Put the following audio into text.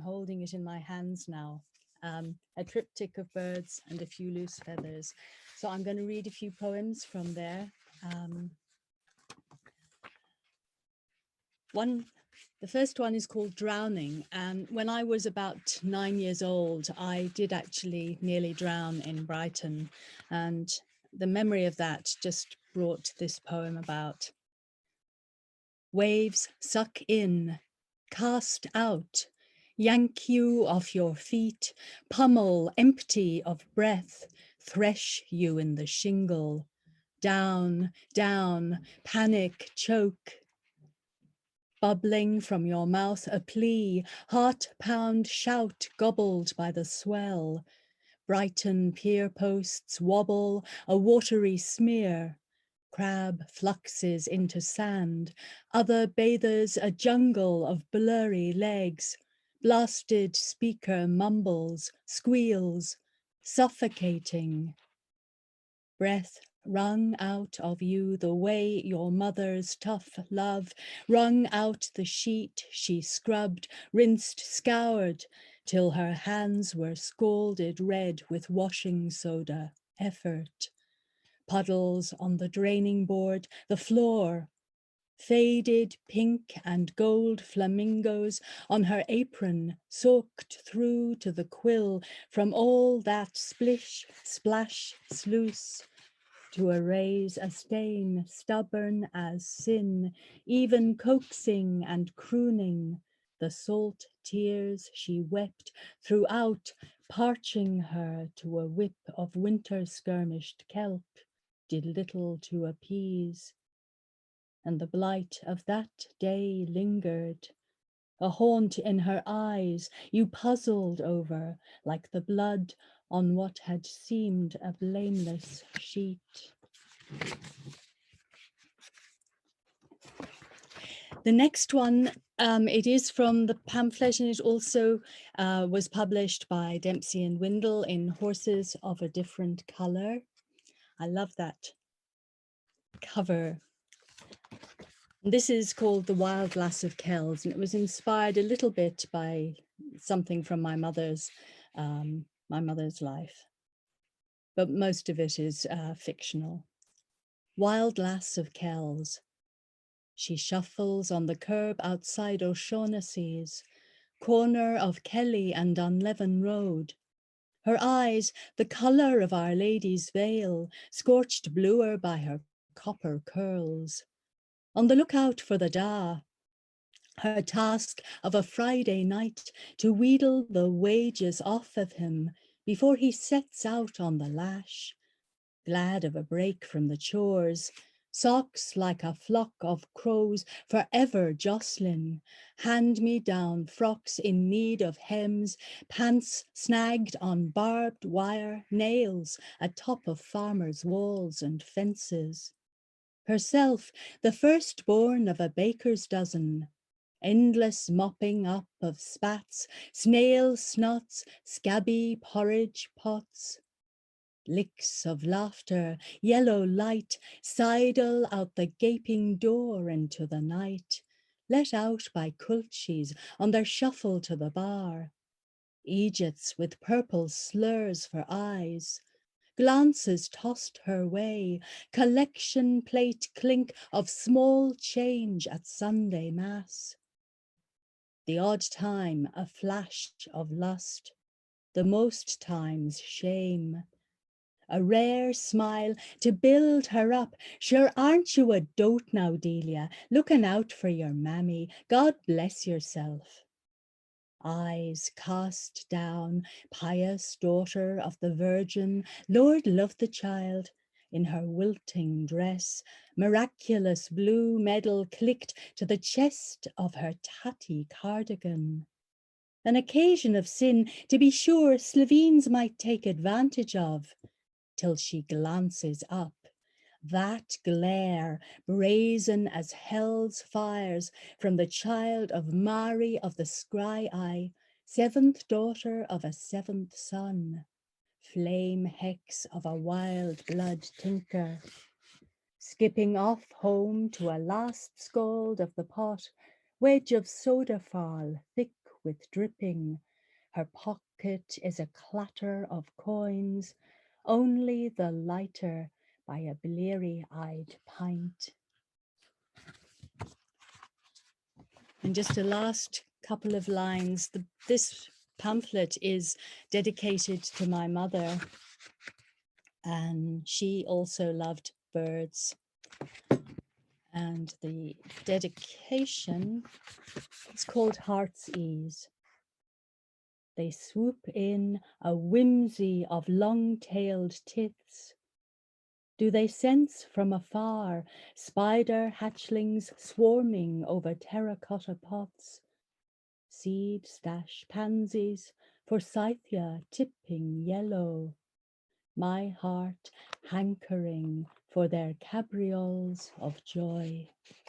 holding it in my hands now. A Triptych of Birds and a Few Loose Feathers. So I'm going to read a few poems from there. The first one is called Drowning. And when I was about 9 years old, I did actually nearly drown in Brighton. And the memory of that just brought this poem about. Waves suck in, cast out, yank you off your feet, pummel empty of breath, thresh you in the shingle. Down, down, panic, choke. Bubbling from your mouth a plea, heart pound shout gobbled by the swell. Brighton pier posts wobble, a watery smear. Crab fluxes into sand, other bathers a jungle of blurry legs. Blasted speaker mumbles, squeals, suffocating. Breath wrung out of you the way your mother's tough love wrung out the sheet she scrubbed, rinsed, scoured, till her hands were scalded red with washing soda, effort. Puddles on the draining board, the floor, faded pink and gold flamingos on her apron, soaked through to the quill from all that splish, splash, sluice, to erase a stain stubborn as sin, even coaxing and crooning, the salt tears she wept throughout, parching her to a whip of winter skirmished kelp, did little to appease. And the blight of that day lingered, a haunt in her eyes you puzzled over, like the blood on what had seemed a blameless sheet. The next one, it is from the pamphlet, and it also was published by Dempsey and Windle in Horses of a Different Colour. I love that cover. This is called The Wild Lass of Kells, and it was inspired a little bit by something from my mother's life, but most of it is fictional. Wild Lass of Kells. She shuffles on the curb outside O'Shaughnessy's, corner of Kelly and Dunleven Road. Her eyes, the colour of Our Lady's veil, scorched bluer by her copper curls. On the lookout for the da, her task of a Friday night to wheedle the wages off of him before he sets out on the lash, glad of a break from the chores, socks like a flock of crows forever jostling, hand-me-down frocks in need of hems, pants snagged on barbed wire nails atop of farmers' walls and fences. Herself, the firstborn of a baker's dozen, endless mopping up of spats, snail snots, scabby porridge pots, licks of laughter, yellow light, sidle out the gaping door into the night, let out by culchies on their shuffle to the bar, Egypts with purple slurs for eyes, glances tossed her way, collection plate clink of small change at Sunday Mass. The odd time a flash of lust, the most times shame. A rare smile to build her up. Sure, aren't you a dote now, Delia? Looking out for your mammy. God bless yourself. Eyes cast down, pious daughter of the Virgin, Lord love the child, in her wilting dress, miraculous blue medal clicked to the chest of her tatty cardigan. An occasion of sin, to be sure, Slovenes might take advantage of, till she glances up. That glare, brazen as hell's fires, from the child of Mary of the Scry Eye, seventh daughter of a seventh son, flame hex of a wild blood tinker, skipping off home to a last scald of the pot, wedge of soda fall, thick with dripping. Her pocket is a clatter of coins, only the lighter by a bleary-eyed pint. And just a last couple of lines. This pamphlet is dedicated to my mother, and she also loved birds. And the dedication is called Heart's Ease. They swoop in a whimsy of long-tailed tits. Do they sense from afar spider hatchlings swarming over terracotta pots? Seed stash pansies, forsythia tipping yellow. My heart hankering for their cabrioles of joy.